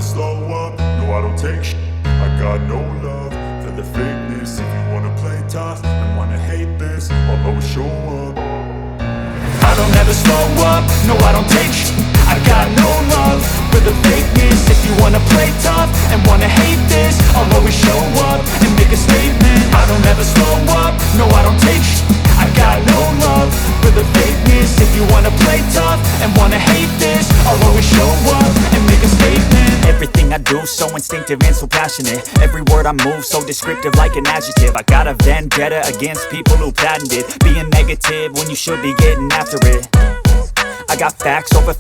never slow up, no I don't take shit. I got no love for the fakeness. If you wanna play tough and wanna hate this, I'll always show up. I don't ever slow up, no I don't take shit. I got no love for the fakeness. If you wanna play tough and wanna hate this, I'll always show up and make a statement. I don't ever slow up, no I don't take shit. I got no love for the fakeness. If you wanna play tough and wanna hate this, I'll always show up and make a statement. Everything I do so instinctive and so passionate. Every word I move so descriptive like an adjective. I got a vendetta against people who patented being negative when you should be getting after it. I got facts over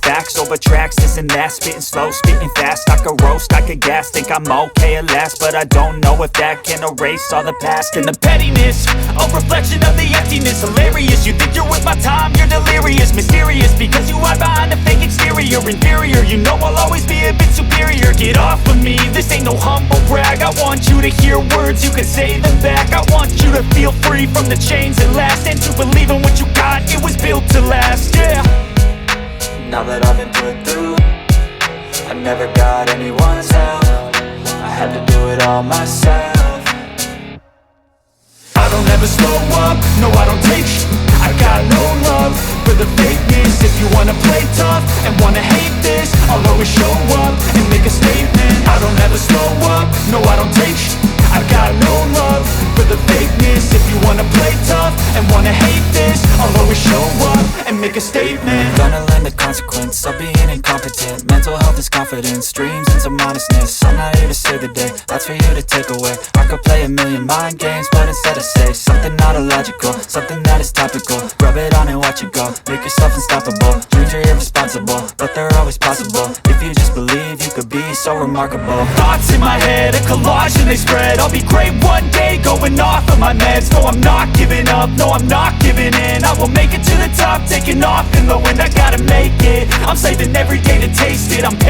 tracks, this and that. Spitting slow, spitting fast. I could roast, I could gas. Think I'm okay at last, but I don't know if that can erase all the past. And the pettiness, a reflection of the emptiness. Hilarious, you think you're worth my time, you're delirious. Mysterious, because you hide behind a fake exterior. Inferior, you know I'll always be a bit superior. Get off of me, this ain't no humble brag. I want you to hear words, you can say them back. I want you to feel free from the chains that last, and to believe in what you got, it was built to last, yeah. Now that I've been put through, I never got anyone's help. I had to do it all myself. I don't ever slow up, no I don't take shit. I got no love for the fakeness. If you wanna play tough and wanna hate this, I'll always show up and make a statement. I don't ever slow up, no I don't take shit. I got no love for the fakeness. If you wanna play tough and wanna hate this, I'll always show up and make a statement. Gonna learn the consequence of being incompetent. Mental health is confidence, dreams and some honestness. I'm not here to save the day, that's for you to take away. I could play a million mind games, but instead I say something not illogical, something that is topical. Rub it on and watch it go, make yourself unstoppable. Dreams are irresponsible, but they're always possible. If you just believe, you could be so remarkable. Thoughts in my head, a collage and they spread. I'll be great one day, going off of my meds. No, I'm not giving up, no, I'm not giving in. I will make it to the top, taking off in the wind. I gotta make it, I'm saving every day to taste it. I'm patient.